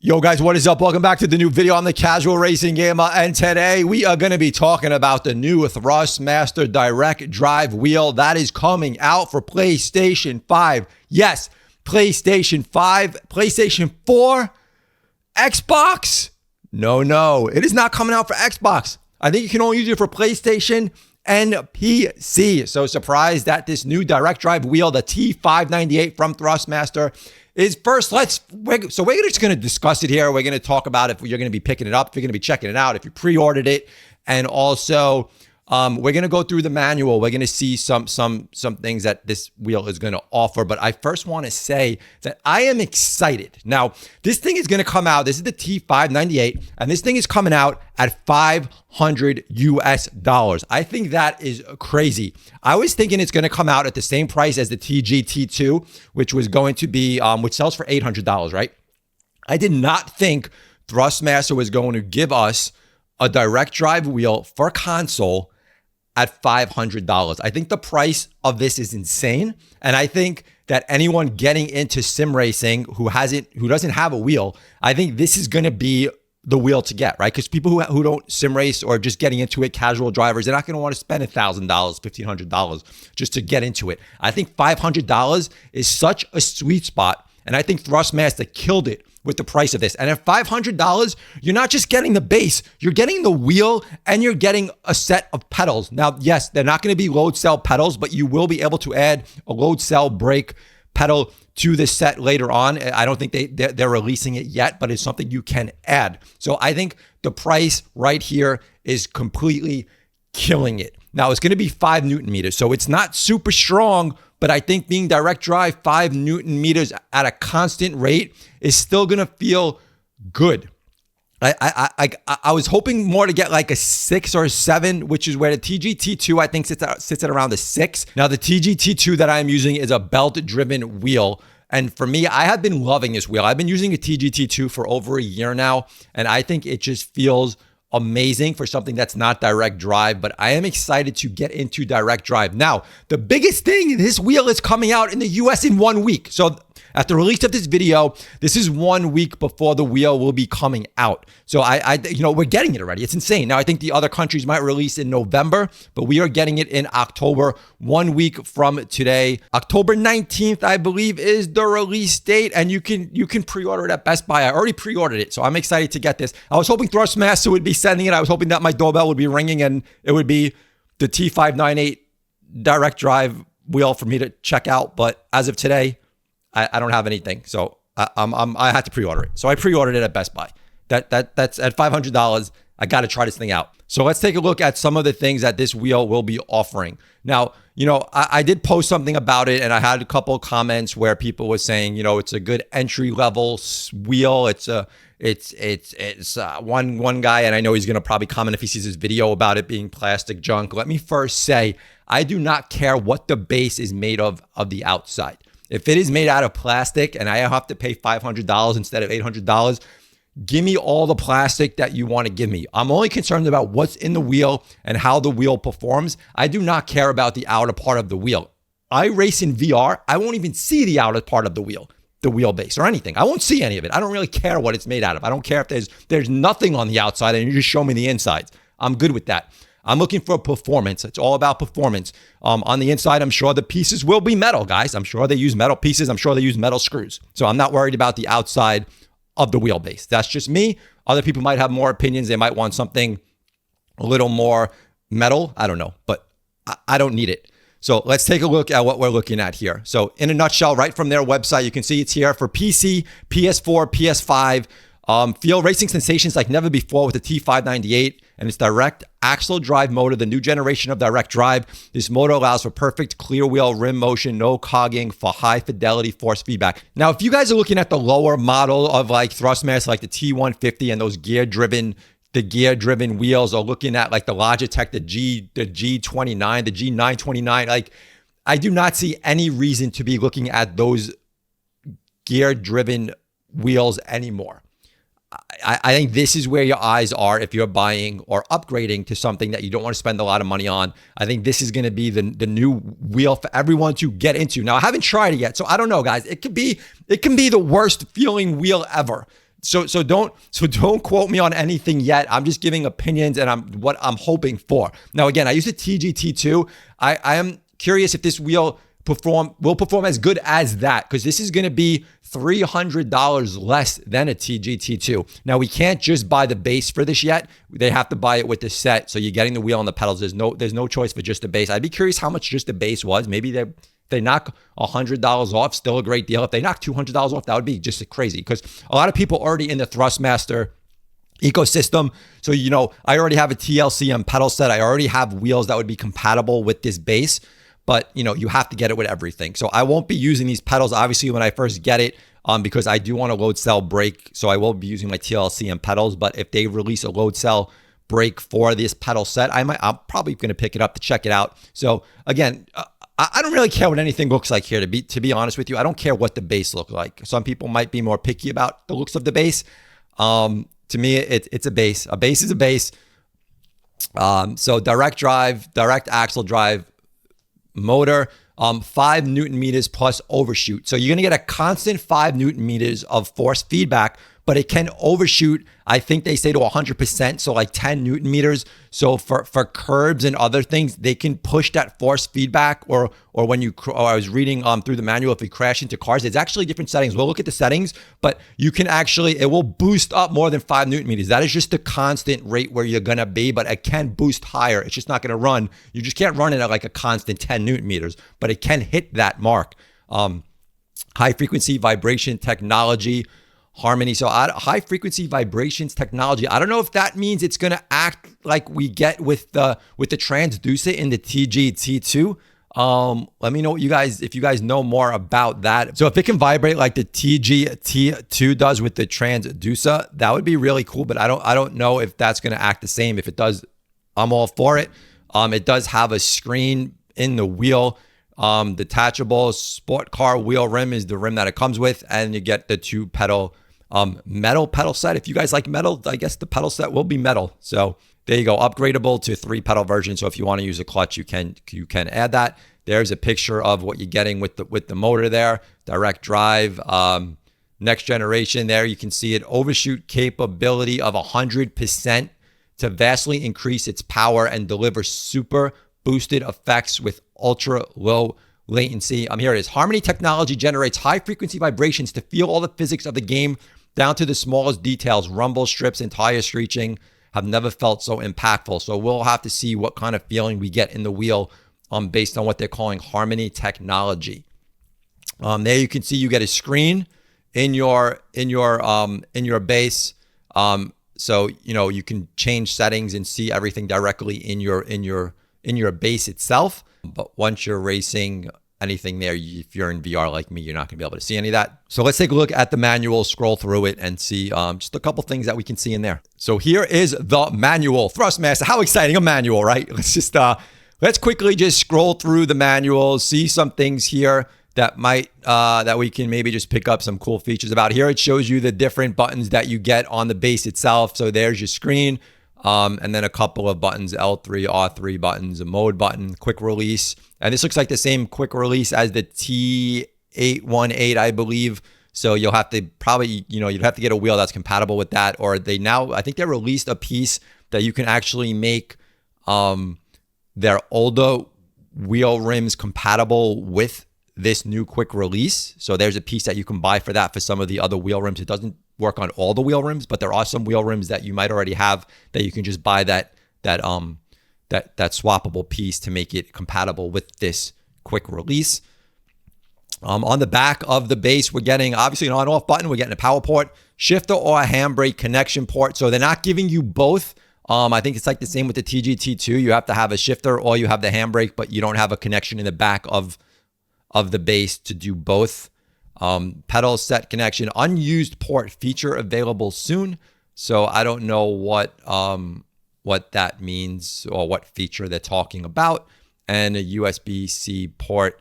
Yo guys, what is up? Welcome back to the new video on the Casual Racing Gamer, and today we are going to be talking about the new Thrustmaster Direct Drive Wheel that is coming out for PlayStation 5. Yes, PlayStation 5, PlayStation 4, Xbox? No, it is not coming out for Xbox. I think you can only use it for PlayStation and PC. So surprised that this new Direct Drive Wheel, the T598 from Thrustmaster, is first. We're just going to discuss it here. We're going to talk about if you're going to be picking it up, if you're going to be checking it out, if you pre-ordered it, and also we're going to go through the manual. We're going to see some things that this wheel is going to offer. But I first want to say that I am excited. Now, this thing is going to come out. This is the T598, and this thing is coming out at $500 US. I think that is crazy. I was thinking it's going to come out at the same price as the TGT2, which was going to be, which sells for $800, right? I did not think Thrustmaster was going to give us a direct drive wheel for console at $500. I think the price of this is insane. And I think that anyone getting into sim racing who doesn't have a wheel, I think this is going to be the wheel to get, right? Because people who don't sim race or just getting into it, casual drivers, they're not going to want to spend $1,000, $1,500 just to get into it. I think $500 is such a sweet spot. And I think Thrustmaster killed it with the price of this. And at $500, you're not just getting the base, you're getting the wheel and you're getting a set of pedals. Now, yes, they're not going to be load cell pedals, but you will be able to add a load cell brake pedal to the set later on. I don't think they're releasing it yet, but it's something you can add. So I think the price right here is completely killing it. Now, it's going to be 5 Newton meters, so it's not super strong, but I think being direct drive 5 Newton meters at a constant rate is still going to feel good. I was hoping more to get like a 6 or 7, which is where the TGT2 I think sits at around a 6. Now, the TGT2 that I'm using is a belt-driven wheel. And for me, I have been loving this wheel. I've been using a TGT2 for over a year now, and I think it just feels amazing for something that's not direct drive, but I am excited to get into direct drive. Now, the biggest thing, this wheel is coming out in the US in 1 week. So at the release of this video, this is 1 week before the wheel will be coming out. So we're getting it already. It's insane. Now, I think the other countries might release in November, but we are getting it in October, 1 week from today. October 19th, I believe, is the release date, and you can pre-order it at Best Buy. I already pre-ordered it, so I'm excited to get this. I was hoping Thrustmaster would be sending it. I was hoping that my doorbell would be ringing and it would be the T598 direct drive wheel for me to check out, but as of today, I don't have anything, so I had to pre-order it. So I pre-ordered it at Best Buy. That's at $500. I got to try this thing out. So let's take a look at some of the things that this wheel will be offering. Now, I did post something about it, and I had a couple of comments where people were saying, it's a good entry level wheel. It's one guy, and I know he's going to probably comment if he sees this video about it being plastic junk. Let me first say, I do not care what the base is made of the outside. If it is made out of plastic and I have to pay $500 instead of $800, give me all the plastic that you want to give me. I'm only concerned about what's in the wheel and how the wheel performs. I do not care about the outer part of the wheel. I race in VR. I won't even see the outer part of the wheel, the wheelbase or anything. I won't see any of it. I don't really care what it's made out of. I don't care if there's nothing on the outside and you just show me the insides. I'm good with that. I'm looking for performance. It's all about performance. On the inside, I'm sure the pieces will be metal, guys. I'm sure they use metal pieces. I'm sure they use metal screws. So I'm not worried about the outside of the wheelbase. That's just me. Other people might have more opinions. They might want something a little more metal. I don't know, but I don't need it. So let's take a look at what we're looking at here. So in a nutshell, right from their website, you can see it's here for PC, PS4, PS5. Feel racing sensations like never before with the T598 and its direct axle drive motor, the new generation of direct drive. This motor allows for perfect clear wheel rim motion, no cogging for high fidelity force feedback. Now, if you guys are looking at the lower model of like Thrustmaster, like the T150 and those gear driven wheels, or looking at like the Logitech, the G29, the G929, like I do not see any reason to be looking at those gear driven wheels anymore. I think this is where your eyes are if you're buying or upgrading to something that you don't want to spend a lot of money on. I think this is going to be the new wheel for everyone to get into. Now, I haven't tried it yet, so I don't know, guys. It can be the worst feeling wheel ever. don't quote me on anything yet. I'm just giving opinions and what I'm hoping for. Now again, I use a TGT2. I am curious if this wheel will perform as good as that, because this is going to be $300 less than a TGT2. Now we can't just buy the base for this yet. They have to buy it with the set. So you're getting the wheel and the pedals. There's no choice for just the base. I'd be curious how much just the base was. Maybe they knock $100 off, still a great deal. If they knock $200 off, that would be just crazy, because a lot of people already in the Thrustmaster ecosystem. So, I already have a TLCM pedal set. I already have wheels that would be compatible with this base, but you have to get it with everything. So I won't be using these pedals, obviously, when I first get it, because I do want a load cell brake. So I will be using my TLCM pedals, but if they release a load cell brake for this pedal set, I'm probably going to pick it up to check it out. So again, I don't really care what anything looks like here, to be honest with you. I don't care what the base looks like. Some people might be more picky about the looks of the base. To me, it's a base. A base is a base. So direct axle drive motor, 5 Newton meters plus overshoot. So you're going to get a constant 5 Newton meters of force feedback, but it can overshoot, I think they say, to 100%, so like 10 Newton meters. So for curbs and other things, they can push that force feedback, or when I was reading through the manual, if you crash into cars, it's actually different settings. We'll look at the settings, but you can it will boost up more than 5 Newton meters. That is just the constant rate where you're going to be, but it can boost higher. It's just not going to run. You just can't run it at like a constant 10 Newton meters, but it can hit that mark. High frequency vibration technology, harmony. So high frequency vibrations technology. I don't know if that means it's going to act like we get with the transducer in the TGT2. Let me know if you guys know more about that. So if it can vibrate like the TGT2 does with the transducer, that would be really cool. But I don't know if that's going to act the same. If it does, I'm all for it. It does have a screen in the wheel. Detachable sport car wheel rim is the rim that it comes with, and you get the 2 pedal metal pedal set. If you guys like metal, I guess the pedal set will be metal. So there you go, upgradable to 3 pedal version. So if you want to use a clutch, you can add that. There's a picture of what you're getting with the motor there. Direct drive, next generation there. You can see it, overshoot capability of 100% to vastly increase its power and deliver super boosted effects with ultra low latency. Here it is. Harmony technology generates high frequency vibrations to feel all the physics of the game down to the smallest details. Rumble strips and tire screeching have never felt so impactful. So we'll have to see what kind of feeling we get in the wheel based on what they're calling harmony technology. There you can see you get a screen in your base. So you can change settings and see everything directly in your base itself. But once you're racing anything there, if you're in VR like me, you're not going to be able to see any of that. So let's take a look at the manual, scroll through it, and see just a couple things that we can see in there. So here is the manual. Thrustmaster, how exciting, a manual, right? Let's quickly just scroll through the manual, see some things here that that we can maybe just pick up some cool features about. Here it shows you the different buttons that you get on the base itself. So there's your screen. And then a couple of buttons, L3, R3 buttons, a mode button, quick release. And this looks like the same quick release as the T598, I believe. So you'll have to probably, you'd have to get a wheel that's compatible with that. Or I think they released a piece that you can actually make their older wheel rims compatible with this new quick release. So there's a piece that you can buy for that for some of the other wheel rims. It doesn't work on all the wheel rims, but there are some wheel rims that you might already have that you can just buy that swappable piece to make it compatible with this quick release. On the back of the base, we're getting obviously an on-off button. We're getting a power port, shifter or a handbrake connection port. So they're not giving you both. I think it's like the same with the TGT2. You have to have a shifter or you have the handbrake, but you don't have a connection in the back of the base to do both. Pedal set connection, unused port feature available soon. So I don't know what that means or what feature they're talking about. And a USB-C port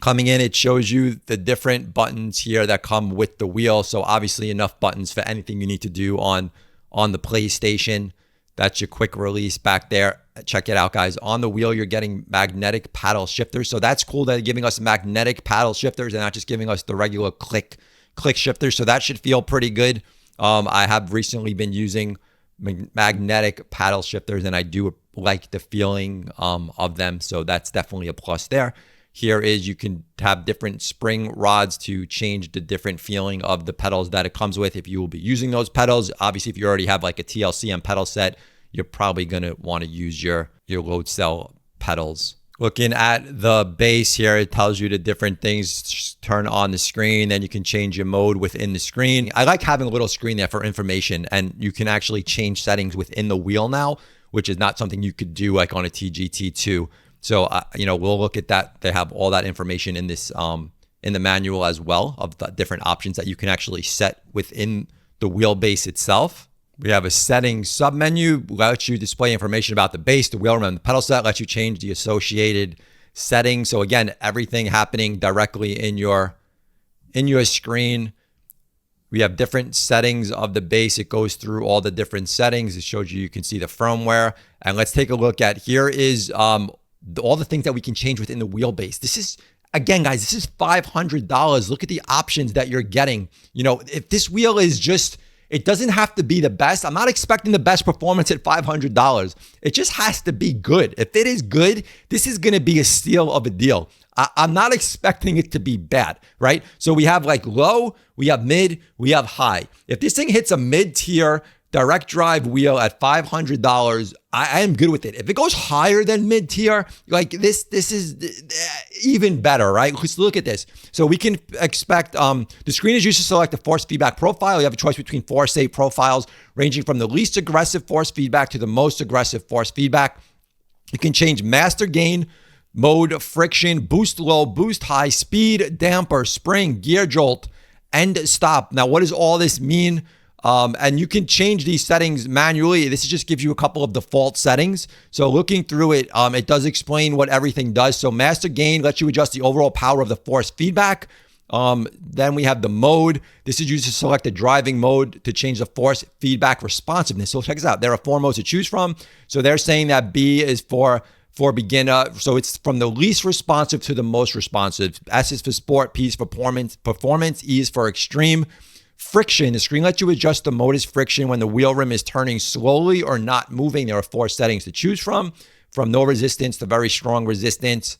coming in. It shows you the different buttons here that come with the wheel. So obviously enough buttons for anything you need to do on the PlayStation. That's your quick release back there. Check it out, guys. On the wheel, you're getting magnetic paddle shifters. So that's cool that they're giving us magnetic paddle shifters and not just giving us the regular click click shifter, so that should feel pretty good. I have recently been using magnetic paddle shifters, and I do like the feeling of them, so that's definitely a plus there. Here is, you can have different spring rods to change the different feeling of the pedals that it comes with if you will be using those pedals. Obviously, if you already have like a TLCM pedal set, you're probably going to want to use your load cell pedals. Looking at the base here, it tells you the different things turn on the screen. Then you can change your mode within the screen. I like having a little screen there for information, and you can actually change settings within the wheel now, which is not something you could do like on a TGT2. So, we'll look at that. They have all that information in this, in the manual as well, of the different options that you can actually set within the wheelbase itself. We have a settings submenu, lets you display information about the base, the wheel rim, and the pedal set, lets you change the associated settings. So again, everything happening directly in your screen. We have different settings of the base. It goes through all the different settings. It shows you can see the firmware. And let's take a look at, here is all the things that we can change within the wheelbase. This is, again, guys, this is $500. Look at the options that you're getting. If this wheel is just, it doesn't have to be the best. I'm not expecting the best performance at $500. It just has to be good. If it is good, this is going to be a steal of a deal. I'm not expecting it to be bad, right? So we have like low, we have mid, we have high. If this thing hits a mid-tier direct drive wheel at $500, I am good with it. If it goes higher than mid-tier, like this is even better, right? Let's look at this. So we can expect, the screen is used to select the force feedback profile. You have a choice between 4 safe profiles, ranging from the least aggressive force feedback to the most aggressive force feedback. You can change master gain, mode, friction, boost low, boost high, speed, damper, spring, gear jolt, and stop. Now, what does all this mean? And you can change these settings manually. This just gives you a couple of default settings. So looking through it, it does explain what everything does. So master gain lets you adjust the overall power of the force feedback. Then we have the mode. This is used to select the driving mode to change the force feedback responsiveness. So check this out. There are 4 modes to choose from. So they're saying that B is for beginner. So it's from the least responsive to the most responsive. S is for sport, P is for performance, E is for extreme. Friction, the screen lets you adjust the motor's friction when the wheel rim is turning slowly or not moving. There are 4 settings to choose from no resistance to very strong resistance.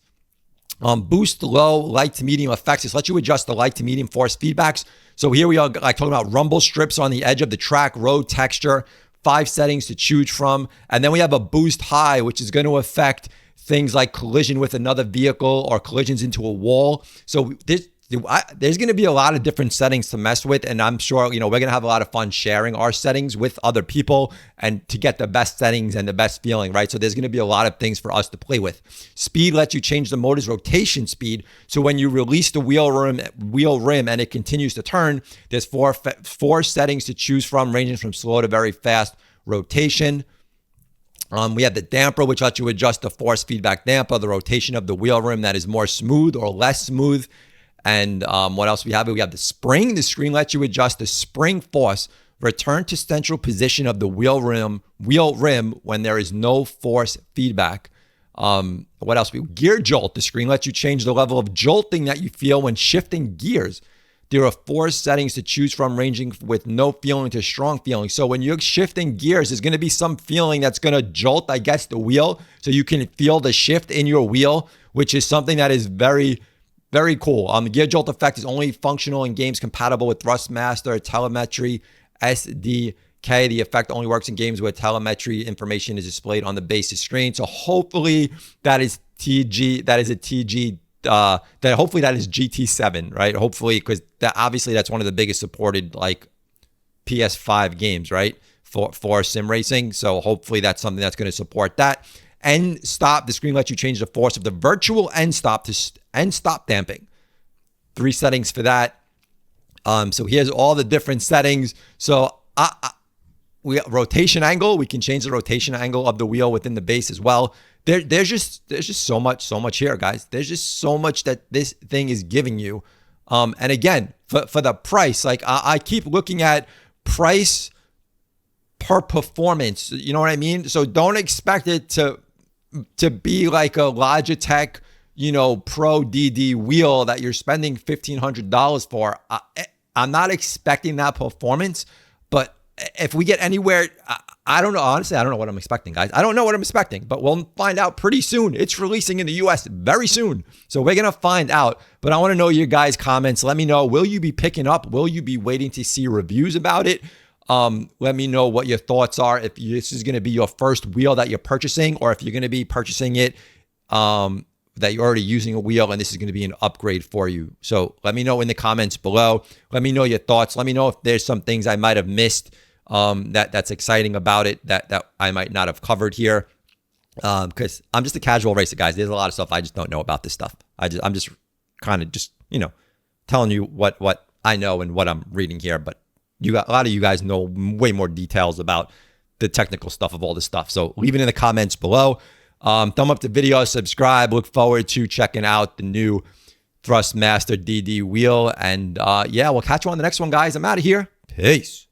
Boost low, light to medium effects. This lets you adjust the light to medium force feedbacks. So here we are like talking about rumble strips on the edge of the track, road texture, 5 settings to choose from. And then we have a boost high, which is going to affect things like collision with another vehicle or collisions into a wall. So there's going to be a lot of different settings to mess with, and I'm sure we're going to have a lot of fun sharing our settings with other people and to get the best settings and the best feeling, right? So there's going to be a lot of things for us to play with. Speed lets you change the motor's rotation speed. So when you release the wheel rim and it continues to turn, there's four settings to choose from, ranging from slow to very fast rotation. We have the damper, which lets you adjust the force feedback damper, the rotation of the wheel rim that is more smooth or less smooth. And what else we have? We have the spring. The screen lets you adjust the spring force, return to central position of the wheel rim when there is no force feedback. What else? Gear jolt. The screen lets you change the level of jolting that you feel when shifting gears. There are 4 settings to choose from, ranging with no feeling to strong feeling. So when you're shifting gears, there's going to be some feeling that's going to jolt, I guess, the wheel. So you can feel the shift in your wheel, which is something that is very, very cool. The gear jolt effect is only functional in games compatible with Thrustmaster Telemetry SDK. The effect only works in games where telemetry information is displayed on the base's screen. So hopefully that is TG. That is a TG. Hopefully that is GT7, right? Hopefully, because obviously that's one of the biggest supported like PS5 games, right? For sim racing. So hopefully that's something that's going to support that. End stop. The screen lets you change the force of the virtual end stop to end stop damping. 3 settings for that. So here's all the different settings. So we rotation angle. We can change the rotation angle of the wheel within the base as well. There's just so much here, guys. There's just so much that this thing is giving you. And again, for the price, like I keep looking at price per performance. You know what I mean? So don't expect it to be like a Logitech, Pro DD wheel that you're spending $1,500 for. I'm not expecting that performance, but if we get anywhere, I don't know. Honestly, I don't know what I'm expecting, guys. I don't know what I'm expecting, but we'll find out pretty soon. It's releasing in the US very soon. So we're going to find out. But I want to know your guys' comments. Let me know. Will you be picking up? Will you be waiting to see reviews about it? Let me know what your thoughts are. If this is going to be your first wheel that you're purchasing, or if you're going to be purchasing it, that you're already using a wheel and this is going to be an upgrade for you. So let me know in the comments below. Let me know your thoughts. Let me know if there's some things I might have missed that's exciting about it that I might not have covered here. Because I'm just a casual racer, guys. There's a lot of stuff I just don't know about this stuff. I'm just kind of just, telling you what I know and what I'm reading here. But a lot of you guys know way more details about the technical stuff of all this stuff. So leave it in the comments below. Thumb up the video, subscribe. Look forward to checking out the new Thrustmaster DD wheel. And yeah, we'll catch you on the next one, guys. I'm out of here. Peace.